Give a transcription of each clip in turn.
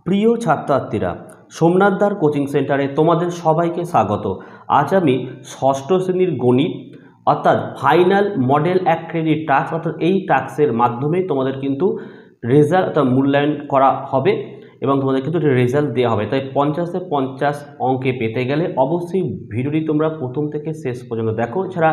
প্রিয় ছাত্রছাত্রীরা, সোমনাথদার কোচিং সেন্টারে তোমাদের সবাইকে স্বাগত। আজ আমি ষষ্ঠ শ্রেণীর গণিত অর্থাৎ ফাইনাল মডেল 1 ক্রেডিট টাস্ক অর্থাৎ এই টাস্কের মাধ্যমে তোমাদের কিন্তু রেজাল্ট অর্থাৎ মূল্যায়ন করা হবে এবং তোমাদের কিন্তু রেজাল্ট দেওয়া হবে। তাই 50-এ 50 অঙ্কে পেতে গেলে অবশ্যই ভিডিওটি তোমরা প্রথম থেকে শেষ পর্যন্ত দেখো। এছাড়া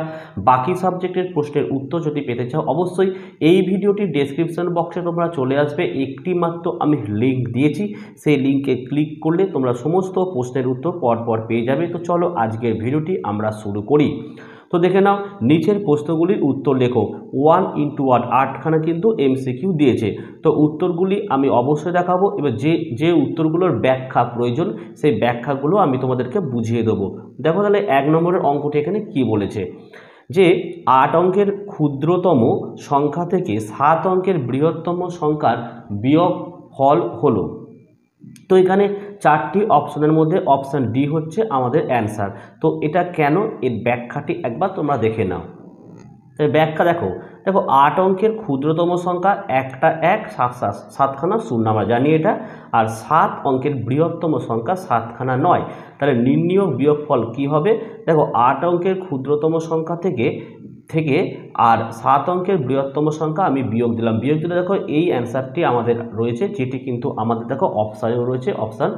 বাকি সাবজেক্টের প্রশ্নের উত্তর যদি পেতে চাও অবশ্যই এই ভিডিওটির ডেসক্রিপশন বক্সে তোমরা চলে আসবে, একটি মাত্র আমি লিঙ্ক দিয়েছি, সেই লিঙ্কে ক্লিক করলে তোমরা সমস্ত প্রশ্নের উত্তর পরপর পেয়ে যাবে। তো চলো আজকের ভিডিওটি আমরা শুরু করি। তো দেখে নাও, নিচের প্রশ্নগুলির উত্তর লেখো। 1 into 1 8খানা কিন্তু এমসিকিউ দিয়েছে। তো উত্তরগুলি আমি অবশ্যই দেখাবো। এবার যে উত্তরগুলোর ব্যাখ্যা প্রয়োজন সেই ব্যাখ্যাগুলো আমি তোমাদেরকে বুঝিয়ে দেবো। দেখো তাহলে 1 নম্বরের অঙ্কটি এখানে কি বলেছে, যে 8 অঙ্কের ক্ষুদ্রতম সংখ্যা থেকে 7 অঙ্কের বৃহত্তম সংখ্যার বিয়োগ ফল হলো। তো এখানে 4টি অপশনের মধ্যে অপশান ডি হচ্ছে আমাদের অ্যান্সার। তো এটা কেন, এর ব্যাখ্যাটি একবার তোমরা দেখে নাও। ব্যাখ্যা দেখো 8 অঙ্কের ক্ষুদ্রতম সংখ্যা একটা 1 7খানা শূন্য আমরা জানি এটা, আর 7 অঙ্কের বৃহত্তম সংখ্যা 7খানা 9। তাহলে নির্ণীয় বিয়োগফল কি হবে? দেখো 8 অঙ্কের ক্ষুদ্রতম সংখ্যা থেকে আর 7 অঙ্কের বৃহত্তম সংখ্যা আমি বিয়োগ দিলাম। বিয়োগ দিলে দেখো এই অ্যান্সারটি আমাদের রয়েছে, যেটি কিন্তু আমাদের দেখো অপশানেও রয়েছে, অপশান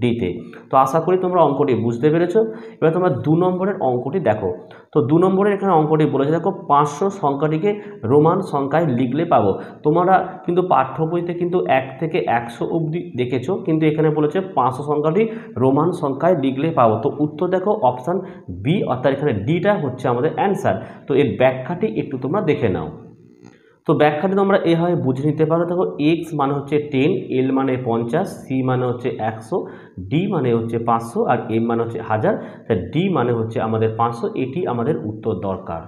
ডিতে। তো আশা করি তোমরা অঙ্কটি বুঝতে পেরেছো। এবার তোমরা 2 নম্বরের অঙ্কটি দেখো। তো 2 নম্বরের এখানে অঙ্কটি বলেছে, দেখো 500 সংখ্যাটিকে রোমান সংখ্যায় লিখলে পাবো। তোমরা কিন্তু পাঠ্য বইতে কিন্তু 1 থেকে 100 অবধি দেখেছো, কিন্তু এখানে বলেছে 500 সংখ্যাটি রোমান সংখ্যায় লিখলে পাবো। তো উত্তর দেখো অপশান বি, অর্থাৎ এখানে ডিটা হচ্ছে আমাদের অ্যান্সার। তো এর ব্যাখ্যাটি একটু তোমরা দেখে নাও। তো ব্যাখ্যাটি তোমরা এভাবে বুঝে নিতে পারো। দেখো এক্স মানে হচ্ছে 10, এল মানে 50, সি মানে হচ্ছে 100, ডি মানে হচ্ছে 500 আর এম মানে হচ্ছে 1000। তাই ডি মানে হচ্ছে আমাদের 500, এটি আমাদের উত্তর দরকার।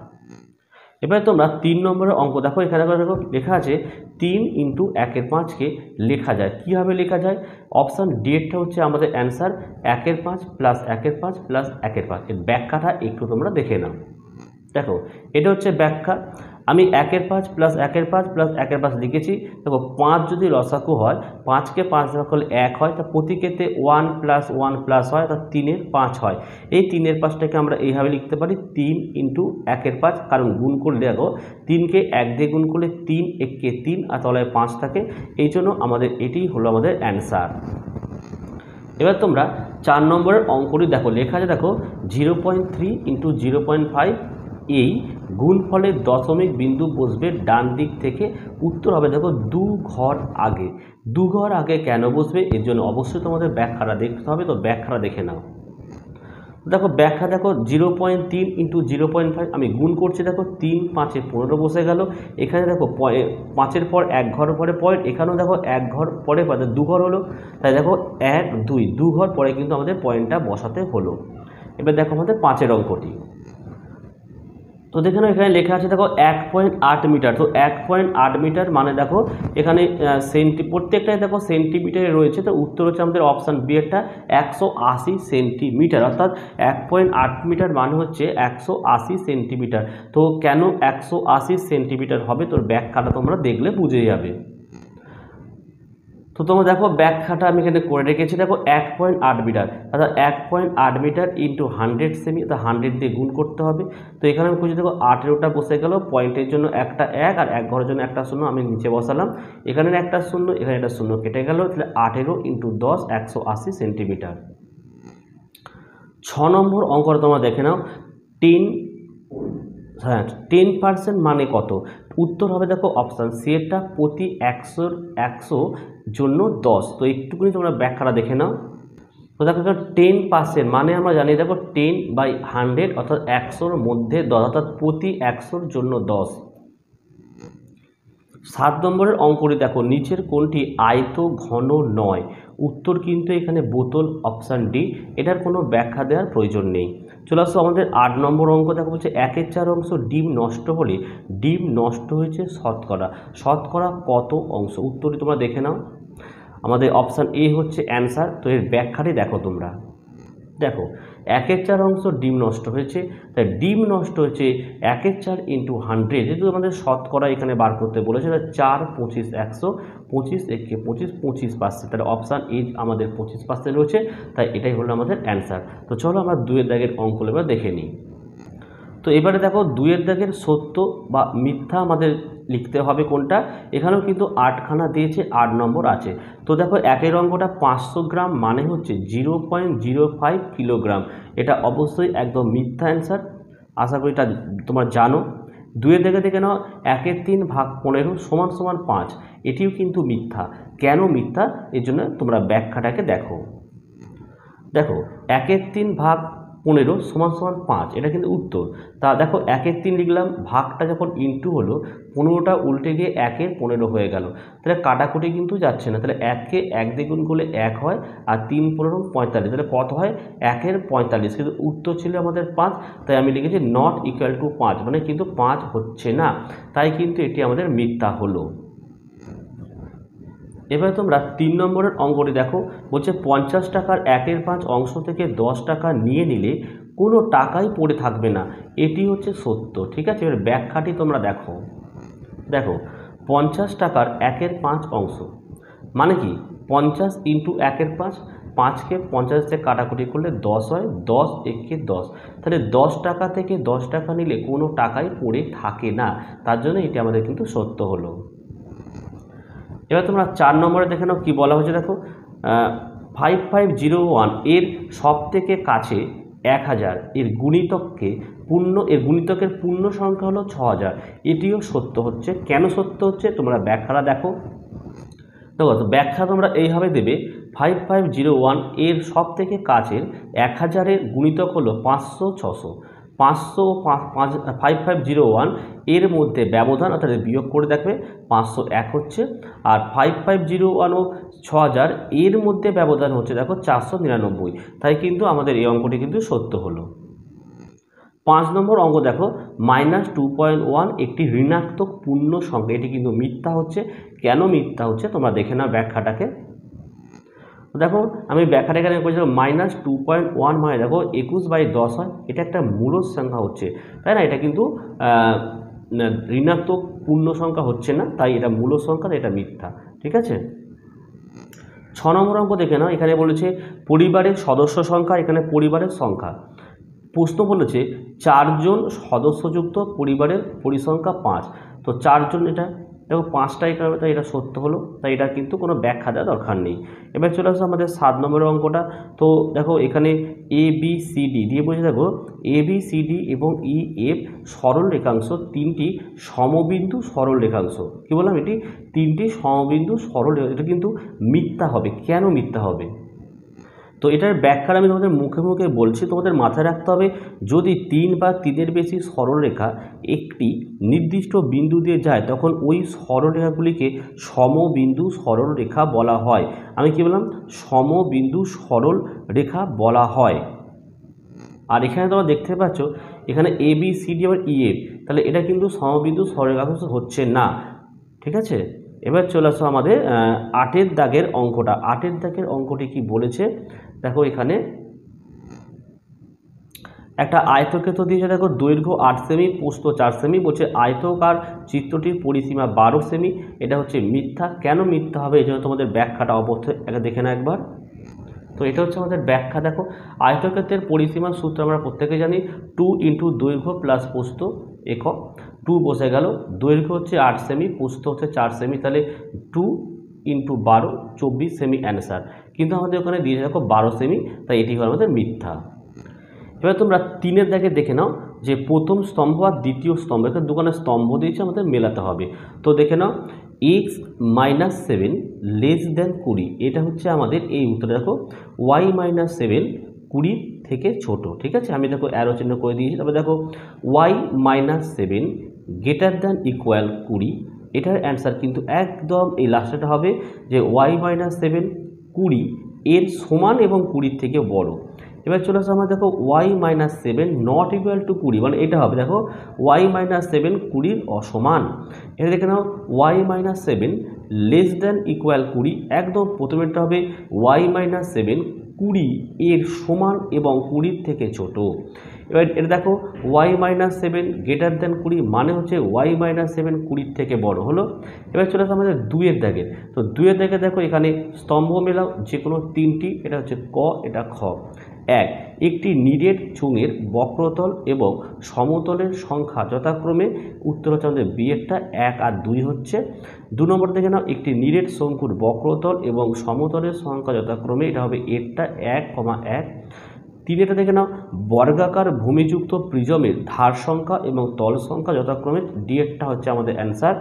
এবারে তোমরা 3 নম্বরের অঙ্ক দেখো। এখানে দেখো লেখা আছে 3 into 1 এর 5কে লেখা যায়। কীভাবে লেখা যায়? অপশান ডি এরটা হচ্ছে আমাদের অ্যান্সার, 1 এর 5 প্লাস 1 এর 5 প্লাস 1 এর 5। এর ব্যাখ্যাটা একটু তোমরা দেখে নাও। দেখো এটা হচ্ছে ব্যাখ্যা। আমি 1 এর 5 প্লাস 1 এর 5 প্লাস 1 এর 5 লিখেছি। দেখো 5 যদি লসাগু হয়, 5কে 5 ভাগ করলে 1 হয়, তা প্রতিক্ষেত্রে 1 প্লাস 1 প্লাস হয়, তা 3 এর 5 হয়। এই 3 এর 5টাকে আমরা এইভাবে লিখতে পারি 3 into 1 এর 5, কারণ গুণ করলে দেখো 3কে 1 দিয়ে গুণ করলে 3 1কে 3 আর তলায় 5 থাকে, এই জন্য আমাদের এটি হলো আমাদের অ্যান্সার। এবার তোমরা 4 নম্বরের অঙ্কটি দেখো। লেখা আছে দেখো 0.3 into 0.5 এই গুণফলের দশমিক বিন্দু বসবে ডান দিক থেকে। উত্তর হবে দেখো 2 ঘর আগে। 2 ঘর আগে কেন বসবে, এর জন্য অবশ্যই তোমাদের ব্যাখ্যাটা দেখতে হবে। তো ব্যাখ্যাটা দেখে নাও। দেখো ব্যাখ্যা দেখো 0.3 into 0.5 আমি গুণ করছি। দেখো 3 5 15 বসে গেল। এখানে দেখো 5-এর পর 1 ঘর পরে পয়েন্ট, এখানেও দেখো 1 ঘর পরে 2 ঘর হলো। তাই দেখো 1 2 ঘর পরে কিন্তু আমাদের পয়েন্টটা বসাতে হলো। এবার দেখো আমাদের 5-এর অঙ্কটি। তো দেখে নাও, এখানে লেখা আছে দেখো 1.8 মিটার। তো 1.8 মিটার মানে দেখো এখানে প্রত্যেকটাই দেখো সেন্টিমিটারে রয়েছে। তো উত্তর হচ্ছে আমাদের অপশান বি এরটা 180 সেন্টিমিটার, অর্থাৎ 1.8 মিটার মানে হচ্ছে 180 সেন্টিমিটার। তো কেন 180 সেন্টিমিটার হবে, তোর ব্যাখ্যাটা তোমরা দেখলে বুঝে যাবে। তো তোমরা দেখো ব্যাখ্যাটা আমি এখানে করে রেখেছি। দেখো 1.8 মিটার অর্থাৎ 1.8 মিটার ইন্টু 100 সেমি, অর্থাৎ 100 দিয়ে গুণ করতে হবে। তো এখানে আমি খুঁজে দেখো 18টা বসে গেল, পয়েন্টের জন্য একটা 1 আর 1 ঘরের জন্য একটা শূন্য আমি নিচে বসালাম। এখানে একটা শূন্য, এখানে একটা শূন্য কেটে গেল, তাহলে 18 ইন্টু 10 180 সেন্টিমিটার। 6 নম্বর অঙ্কটা তোমরা দেখে নাও। 10% মানে কত? উত্তর হবে দেখো অপশান সি এরটা, প্রতি 100 জন্য 10। তো একটুকুনি তোমরা ব্যাখ্যাটা দেখে নাও। তো দেখো 10% মানে আমরা জানি দেখো 10/100 অর্থাৎ 100-র মধ্যে 10, অর্থাৎ প্রতি 100-র জন্য 10। 7 নম্বরের অঙ্কটি দেখো, নিচের কোনটি আয়ত ঘন নয়? উত্তর কিন্তু এখানে বোতল, অপশান ডি। এটার কোনো ব্যাখ্যা দেওয়ার প্রয়োজন নেই। চলে আসো আমাদের 8 নম্বর অঙ্ক দেখো। বলছে 1/4 অংশ ডিম নষ্ট হলে ডিম নষ্ট হয়েছে শতকরা। শতকরা কত অংশ? উত্তরটি তোমরা দেখে নাও। আমাদের অপশান এ হচ্ছে অ্যান্সার। তো এর ব্যাখ্যাটি দেখো তোমরা। দেখো 1/4 অংশ ডিম নষ্ট হয়েছে, তাই ডিম নষ্ট হয়েছে 1/4 ইন্টু 100, যেহেতু আমাদের শতকরা এখানে বার করতে বলেছে, 4 25 100, 25 একে 25, 25%, তাহলে অপশান এ আমাদের 25% রয়েছে, তাই এটাই হলো আমাদের অ্যান্সার। তো চলো আমরা 2-এর দাগের অঙ্কগুলো এবার দেখে নিই। তো এবারে দেখো 2-এর দাগের সত্য বা মিথ্যা আমাদের লিখতে হবে কোনটা, এখানেও কিন্তু 8খানা দিয়েছে, 8 নম্বর আছে। তো দেখো 1-এর অঙ্কটা 500 গ্রাম মানে হচ্ছে 0.05 কিলোগ্রাম, এটা অবশ্যই একদম মিথ্যা অ্যান্সার, আশা করি এটা তোমরা জানো। 2-এর দাগে দেখে নাও 1/3 ভাগ 15 সমান সমান 5, এটিও কিন্তু মিথ্যা। কেন মিথ্যা, এর জন্য তোমরা ব্যাখ্যাটাকে দেখো। দেখো 1/3 ভাগ 15 সমান সমান 5, এটা কিন্তু উত্তর। তা দেখো 1/3 লিখলাম, ভাগটা যখন ইন্টু হলো 15টা উল্টে গিয়ে 1/15 হয়ে গেল, তাহলে কাটাকুটি কিন্তু যাচ্ছে না, তাহলে 1কে 1 দিয়ে গুণ করলে 1 হয়, আর 3 15 45, তাহলে কত হয় 1/45, কিন্তু উত্তর ছিল আমাদের 5, তাই আমি লিখেছি নট ইকুয়াল টু 5, মানে কিন্তু 5 হচ্ছে না, তাই কিন্তু এটি আমাদের মিথ্যা হলো। এবারে তোমরা 3 নম্বরের অঙ্কটি দেখো, বলছে 50 টাকার 1/5 অংশ থেকে 10 টাকা নিয়ে নিলে কোনো টাকাই পড়ে থাকবে না, এটি হচ্ছে সত্য। ঠিক আছে, এবার ব্যাখ্যাটি তোমরা দেখো। দেখো 50 টাকার 1/5 অংশ মানে কি 50 ইন্টু 1/5, 5কে 50 থেকে কাটাকুটি করলে 10 হয়, 10 একে 10, তাহলে 10 টাকা থেকে 10 টাকা নিলে কোনো টাকাই পড়ে থাকে না, তার জন্য এটি আমাদের কিন্তু সত্য হলো। এবার তোমরা 4 নম্বরে দেখে নাও কি বলা হয়েছে। দেখো 5501 এর সব থেকে কাছে 1000 এর গুণিতকের পূর্ণ সংখ্যা হলো 6000, এটিও সত্য হচ্ছে। কেন সত্য হচ্ছে তোমরা ব্যাখ্যাটা দেখো। দেখো ব্যাখ্যা তোমরা এইভাবে দেবে, 5501 এর সব থেকে কাছের 1000-এর গুণিতক হলো 500 600, 500 ও 5501 এর মধ্যে ব্যবধান, অর্থাৎ বিয়োগ করে দেখবে 501 হচ্ছে, আর 5501 ও 6000 এর মধ্যে ব্যবধান হচ্ছে দেখো 499, তাই কিন্তু আমাদের এই অঙ্কটি কিন্তু সত্য হলো। 5 নম্বর অঙ্ক দেখো -2.1 একটি ঋণাত্মক পূর্ণ সংখ্যা, এটি কিন্তু মিথ্যা হচ্ছে। কেন মিথ্যা হচ্ছে তোমরা দেখে নাও ব্যাখ্যাটাকে। দেখো আমি ব্যাখ্যাটা এখানে করেছিলাম, -2.1 মানে দেখো 21/10 হয়, এটা একটা মূল সংখ্যা হচ্ছে, তাই না, এটা কিন্তু ঋণাত্মক পূর্ণ সংখ্যা হচ্ছে না, তাই এটা মূল সংখ্যা, এটা মিথ্যা। ঠিক আছে, 6 নম্বর অঙ্ক দেখে নাও, এখানে বলেছে পরিবারের সদস্য সংখ্যা, এখানে পরিবারের সংখ্যা প্রশ্ন বলেছে 4 জন সদস্যযুক্ত পরিবারের পরিসংখ্যা 5, তো 4 জন, এটা দেখো 5টাই কারণে, তাই এটা সত্য হলো, তাই এটা কিন্তু কোনো ব্যাখ্যা দেওয়ার দরকার নেই। এবার চলে আসো আমাদের 7 নম্বরের অঙ্কটা। তো দেখো এখানে ABCD দিয়ে বলছে, দেখো ABCD এবং EF সরল রেখাংশ 3টি সমবিন্দু সরল রেখাংশ, কি বললাম, এটি 3টি সমবিন্দু সরল, এটা কিন্তু মিথ্যা হবে। কেন মিথ্যা হবে, তো এটার ব্যাখ্যা আমি তোমাদের মুখে মুখে বলছি, তোমাদের মাথায় রাখতে হবে, যদি 3 বা 3-এর বেশি সরলরেখা একটি নির্দিষ্ট বিন্দু দিয়ে যায়, তখন ওই সরলরেখাগুলিকে সমবিন্দু সরলরেখা বলা হয়। আমি কি বললাম, সমবিন্দু সরলরেখা বলা হয়। আর এখানে তোমরা দেখতে পাচ্ছ এখানে ABCD আবার EF, তাহলে এটা কিন্তু সমবিন্দু সরলরেখা হচ্ছে না। ঠিক আছে, এবার চলে আসো আমাদের 8-এর দাগের অঙ্কটা। 8-এর দাগের অঙ্কটি কি বলেছে, দেখো এখানে একটা আয়তক্ষেত্র দিয়েছে, দেখো দৈর্ঘ্য 8 সেমি, প্রস্থ 4 সেমি, বলছে আয়তকার চিত্রটির পরিসীমা 12 সেমি, এটা হচ্ছে মিথ্যা। কেন মিথ্যা হবে, এই জন্য তোমাদের ব্যাখ্যাটা অবশ্যই দেখে না একবার। তো এটা হচ্ছে আমাদের ব্যাখ্যা। দেখো আয়তক্ষেত্রের পরিসীমার সূত্র আমরা প্রত্যেকে জানি, 2 ইন্টু দৈর্ঘ্য প্লাস প্রস্থ একক, 2 বসে গেল, দৈর্ঘ্য হচ্ছে 8 সেমি, প্রস্থ হচ্ছে 4 সেমি, তাহলে 2 ইন্টু 12 24 সেমি অ্যান্সার, কিন্তু আমাদের ওখানে দিয়েছে দেখো 12 সেমি, তাই এটি হলো আমাদের মিথ্যা। এবার তোমরা 3-এর দাগে দেখে নাও যে প্রথম স্তম্ভ আর দ্বিতীয় স্তম্ভ, এখানে দুখানে স্তম্ভ দিয়েছে, আমাদের মেলাতে হবে। তো দেখে নাও x - 7 লেস দেন 20, এটা হচ্ছে আমাদের এই উত্তর। দেখো y - 7 20 থেকে ছোট। ঠিক আছে, আমি দেখো অ্যারো চিহ্ন করে দিয়েছি। তবে দেখো y - 7 গ্রেটার দেন ইকুয়াল 20, এটার অ্যান্সার কিন্তু একদম এই লাস্টটা হবে যে y - 7 20 এর সমান এবং 20 থেকে বড়। এবার চলে আসে আমরা, দেখো y - 7 নট ইকুয়াল টু 20, মানে এটা হবে দেখো y - 7 20 অসমান। এটা দেখে নাও y - 7 লেস দেন ইকুয়াল 20, একদম প্রথমেরটা হবে y - 7 20 এর সমান এবং 20 থেকে ছোট। এবার এটা দেখো y-7 গ্রেটার দেন 20 মানে হচ্ছে y-7 20 থেকে বড় হলো। এবার চলে আসে আমাদের 2 এর দাগে। তো 2 এর দাগে দেখো এখানে স্তম্ভ মেলাও যে কোনো 3টি, এটা হচ্ছে ক, এটা খ। একটি নিরেট চোঙের বক্রতল এবং সমতলের সংখ্যা যথাক্রমে, উত্তর হচ্ছে আমাদের বি এরটা 1 আর 2 হচ্ছে। 2 নম্বর দেখে নাও একটি নিরেট শঙ্কুর বক্রতল এবং সমতলের সংখ্যা যথাক্রমে, এটা হবে এরটা 1,1। 3 এটা দেখে নাও বর্গাকার ভূমিযুক্ত প্রিজমের ধার সংখ্যা এবং তল সংখ্যা যথাক্রমে, ডি এরটা হচ্ছে আমাদের অ্যান্সার।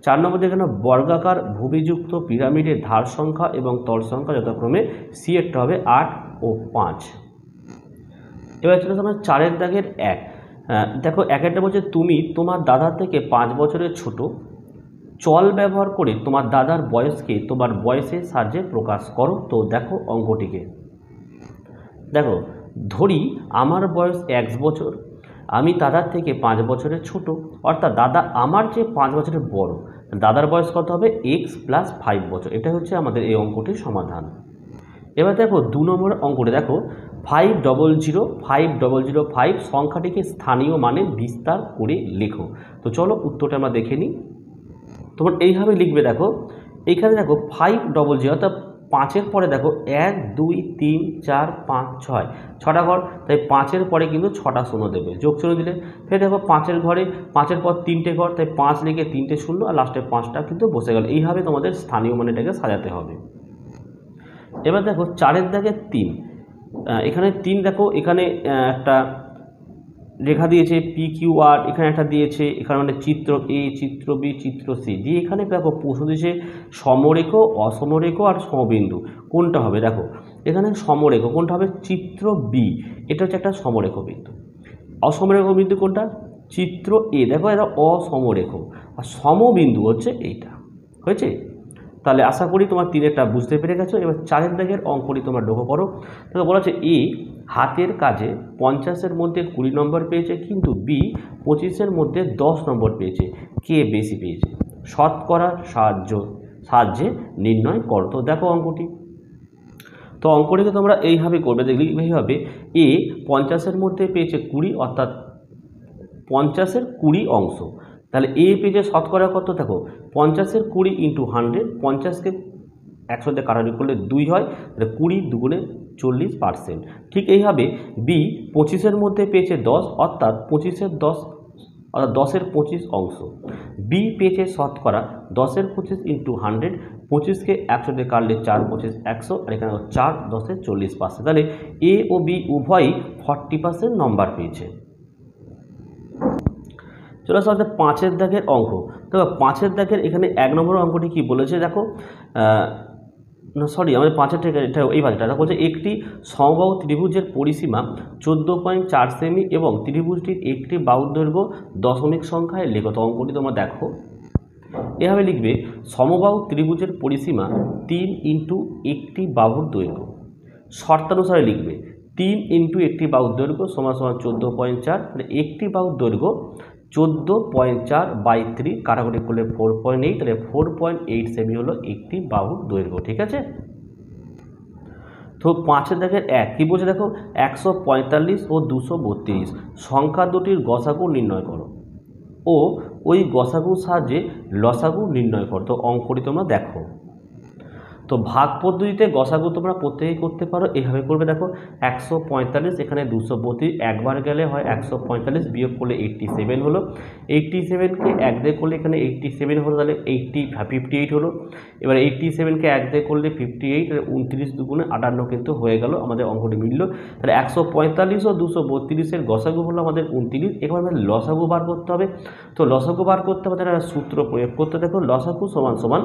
4 নম্বর দেখে নাও বর্গাকার ভূমিযুক্ত পিরামিডের ধার সংখ্যা এবং তল সংখ্যা যথাক্রমে, সি এরটা হবে 8 ও 5। এবার চলে আসে 4 এর দাগের 1। দেখো 1 একটা বলছে তুমি তোমার দাদার থেকে 5 বছরের ছোট, চল ব্যবহার করে তোমার দাদার বয়সকে তোমার বয়সের সাহায্যে প্রকাশ করো। তো দেখো অঙ্কটিকে দেখো, ধরি আমার বয়স 1 বছর, আমি দাদার থেকে 5 বছরের ছোট, অর্থাৎ দাদা আমার চেয়ে 5 বছরের বড়, দাদার বয়স কত হবে x + 5 বছর। এটা হচ্ছে আমাদের এই অঙ্কটির সমাধান। এবার দেখো 2 নম্বর অঙ্কটি দেখো 5005 সংখ্যাটিকে স্থানীয় মানে বিস্তার করে লেখো। তো চলো উত্তরটা আমরা দেখে নিই। তোমরা এইভাবে লিখবে। দেখো এইখানে দেখো 500 অর্থাৎ 5-এর পরে দেখো 1 2 3 4 5 6 6টা ঘর, তাই 5-এর পরে কিন্তু 6টা শূন্য দেবে, যোগ চিহ্ন দিলে। ফের দেখো 5-এর ঘরে 5-এর পর 3টে ঘর, তাই 5 লিখে 3টে শূন্য আর লাস্টে 5টা কিন্তু বসে গেল। এইভাবে তোমাদের স্থানীয় মানেটাকে সাজাতে হবে। এবার দেখো 4-এর দাগে 3, এখানে 3 দেখো এখানে একটা রেখা দিয়েছে PQR, এখানে একটা দিয়েছে, এখানে মানে চিত্র A, চিত্র B, চিত্র C দিয়ে এখানে দেখো প্রশ্ন দিয়েছে সমরেখ, অসমরেখ আর সমবিন্দু কোনটা হবে। দেখো এখানে সমরেখ কোনটা হবে, চিত্র B, এটা হচ্ছে একটা সমরেখ বিন্দু। অসমরেখ বিন্দু কোনটা, চিত্র A, দেখো এটা অসমরেখ, আর সমবিন্দু হচ্ছে এইটা। হয়েছে? তাহলে আশা করি তোমার 3-এরটা বুঝতে পেরে গেছো। এবার 4-এর দাগের অঙ্কটি তোমরা লক্ষ্য করো। তাহলে বলা আছে এ হাতের কাজে 50-এর মধ্যে 20 নম্বর পেয়েছে, কিন্তু বি 25-এর মধ্যে 10 নম্বর পেয়েছে, কে বেশি পেয়েছে? শতকরার সাহায্যে নির্ণয় করো। তো দেখো অঙ্কটি, তো অঙ্কটিকে তোমরা এইভাবে করবে। দেখলি এইভাবে এ 50-এর মধ্যে পেয়েছে 20, অর্থাৎ 50-এর 20 অংশ। তাহলে এ পেয়েছে শতকরা কত, দেখো 50-এর 20 × 100, 50-কে 100 দিয়ে কাটাকাটি করলে 2 হয়, তাহলে 20 2 × 40%। ঠিক এইভাবে বি 25-এর মধ্যে পেয়েছে 10, অর্থাৎ 25-এর 10 অর্থাৎ 10-এর 25 অংশ। বি পেয়েছে শতকরা 10-এর 25 × 100, 25-কে 100 দিয়ে কাটলে 4 25 100, আর এখানে 4 10-এর 40%। তাহলে এ ও বি উভয়ই 40% নম্বর পেয়েছে। চলে আসলে 5-এর দাগের অঙ্ক। দেখো 5-এর দাগের এখানে 1 নম্বর অঙ্কটি কি বলেছে, দেখো না সরি আমাদের 5-এর থেকে এটা এই পাঁচটা বলছে একটি সমবাহু ত্রিভুজের পরিসীমা 14.4 সেমি এবং ত্রিভুজটির একটি বাহুর দৈর্ঘ্য দশমিক সংখ্যায় লেখো। তো অঙ্কটি তোমরা দেখো এভাবে লিখবে, সমবাহু ত্রিভুজের পরিসীমা 3 × একটি বাহুর দৈর্ঘ্য, শর্তানুসারে লিখবে 3 × একটি বাহুর দৈর্ঘ্য সমান 14.4, মানে একটি বাহুর দৈর্ঘ্য 14.4/3 কাটাকুটি করলে 4.8, তাহলে 4.8 সেমি হলো একটি বাহুর দৈর্ঘ্য। ঠিক আছে? তো 5-এর দাগের 1 কি বলছে, দেখো 145 ও 232 সংখ্যা দুটির গসাগু নির্ণয় করো ও ওই গসাগুর সাহায্যে লসাগু নির্ণয় করো। তো অঙ্কটি তোমরা দেখো। তো ভাগ পদ্ধতিতে গসাগু তোমরা প্রত্যেকেই করতে পারো, এইভাবে করবে। দেখো 145, এখানে 232 একবার গেলে হয় 145, বিয়োগ করলে 87 হলো, 87-কে 1 দিয়ে করলে এখানে 87 হলো, তাহলে 58 হলো। এবার 87-কে 1 দিয়ে করলে 58, 29 2 × 58 কিন্তু হয়ে গেল, আমাদের অঙ্কটি মিলল। তাহলে 145 ও 232-এর গসাগু হলো আমাদের 29। এবার আমাদের লসাগু বার করতে হবে। তো লসাগু বার করতে আমাদের একটা সূত্র প্রয়োগ করতে, দেখো লসাগু সমান সমান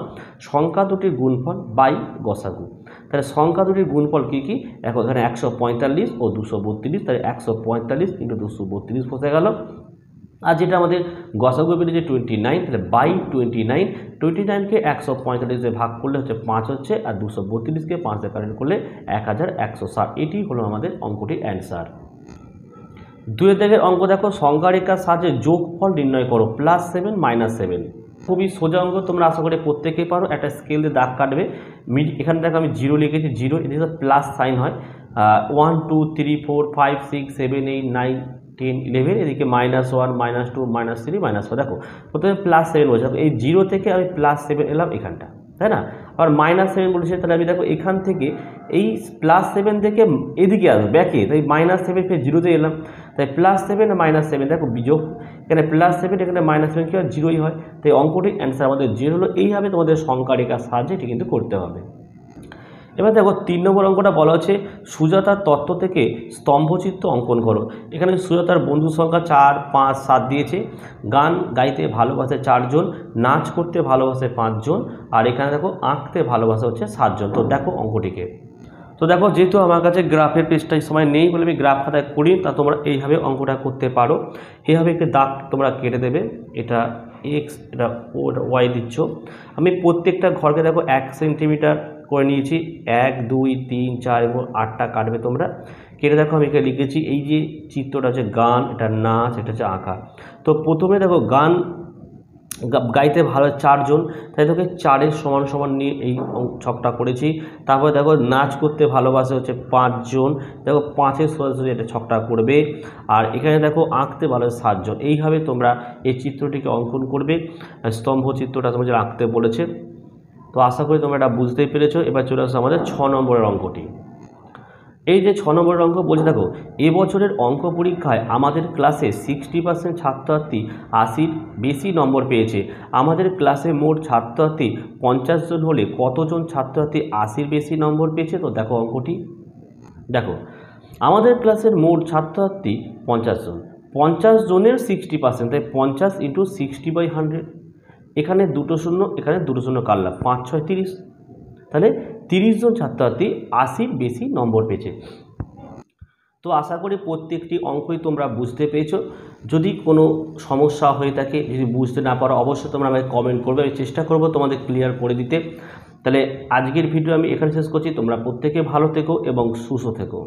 সংখ্যা দুটির গুণফল বাই গসাগু। তাহলে সংখ্যা দুটির গুণফল কী কী, দেখো এখানে 145 ও 232, তাহলে 145 × 232 বসে গেল। আর যেটা আমাদের গসাগু বেরিয়েছে 29, তাহলে বাই 29, 29-কে 145 দিয়ে ভাগ করলে হচ্ছে 5 হচ্ছে, আর 232-কে 5 দিয়ে কাটাকুটি করলে 1160। এটি হলো আমাদের অঙ্কটির অ্যান্সার। 2-এর দাগের অঙ্ক দেখো, সংখ্যা রেখার সাহায্যে যোগফল নির্ণয় করো, +7 - 7। খুবই সোজা অঙ্ক, তোমরা আশা করি প্রত্যেকেই পারো। একটা স্কেল দিয়ে দাগ কাটবে, এখানে দেখো আমি 0 লিখেছি, 0 এদিকে প্লাস সাইন হয়, 1 2 3 4 5 6 7 8 9 10 11, এদিকে -1 -2 -3 -4। দেখো প্রথমে +7 বলছে, এই 0 থেকে আমি +7 এলাম এখানটা, তাই না? আবার -7 বলেছে, তাহলে আমি দেখো এখান থেকে এই +7 থেকে এদিকে আসবো ব্যাকে, তাই -7 ফের 0তে এলাম, তাই +7 আর -7 দেখো বিযোগ, এখানে +7 এখানে -7 কি হয়, 0ই হয়, তাই অঙ্কটির অ্যান্সার আমাদের 0 হলো। এইভাবে তোমাদের সংখ্যা রেখার সাহায্যে এটি কিন্তু করতে হবে। এবার দেখো 3 নম্বর অঙ্কটা বলা হচ্ছে সুজাতার তত্ত্ব থেকে স্তম্ভচিত্র অঙ্কন করো। এখানে সুজাতার বন্ধু সংখ্যা 4 5 7 দিয়েছে, গান গাইতে ভালোবাসে 4 জন, নাচ করতে ভালোবাসে 5 জন, আর এখানে দেখো আঁকতে ভালোবাসে হচ্ছে 7 জন। তো দেখো অঙ্কটিকে, তো দেখো যেহেতু আমার কাছে গ্রাফের পেজটাই সময় নেই বলে আমি গ্রাফ খাতায় করি, তা তোমরা এইভাবে অঙ্কটা করতে পারো। এইভাবে একটি দাগ তোমরা কেটে দেবে, এটা এক্স, এটা ওয়াই দিচ্ছ। আমি প্রত্যেকটা ঘরকে দেখো 1 সেন্টিমিটার করে নিয়েছি, 1 2 3 4 এবং 8টা কাটবে তোমরা, কেটে দেখো আমি এখানে লিখেছি এই যে চিত্রটা হচ্ছে গান, এটা নাচ, এটা হচ্ছে আঁকা। তো প্রথমে দেখো গান গাইতে ভালো 4 জন, তাই তোকে 4-এর সমান সমান নিয়ে এই ছকটা করেছি। তারপরে দেখো নাচ করতে ভালোবাসে হচ্ছে 5 জন, দেখো 5-এর সোজাসুজি এটা ছকটা করবে। আর এখানে দেখো আঁকতে ভালো 7 জন। এইভাবে তোমরা এই চিত্রটিকে অঙ্কন করবে, স্তম্ভ চিত্রটা তোমাদের আঁকতে বলেছে। তো আশা করি তোমরা এটা বুঝতেই পেরেছো। এবার চলে আসো আমাদের 6 নম্বরের অঙ্কটি। এই যে 6 নম্বরের অঙ্ক বলছে, দেখো এবছরের অঙ্ক পরীক্ষায় আমাদের ক্লাসে 60% ছাত্রছাত্রী 80-র বেশি নম্বর পেয়েছে। আমাদের ক্লাসে মোট ছাত্রছাত্রী 50 জন হলে কতজন ছাত্রছাত্রী 80-র বেশি নম্বর পেয়েছে? তো দেখো অঙ্কটি, দেখো আমাদের ক্লাসের মোট ছাত্রছাত্রী 50 জন, 50 জনের 60%, তাই 50 × 60/100, এখানে 2 শূন্য, এখানে 2 শূন্য কাটলাম, 5 6 30, তাহলে 30 জন ছাত্রছাত্রী 80-র বেশি নম্বর পেয়েছে। তো আশা করি প্রত্যেকটি অঙ্কই তোমরা বুঝতে পেরেছো। যদি কোনো সমস্যা হয়ে থাকে, যদি বুঝতে না পারো, অবশ্যই তোমরা আমাকে কমেন্ট করবে, আমি চেষ্টা করব তোমাদের ক্লিয়ার করে দিতে। তাহলে আজকের ভিডিও আমি এখানে শেষ করছি। তোমরা প্রত্যেকে ভালো থেকো এবং সুস্থ থেকো।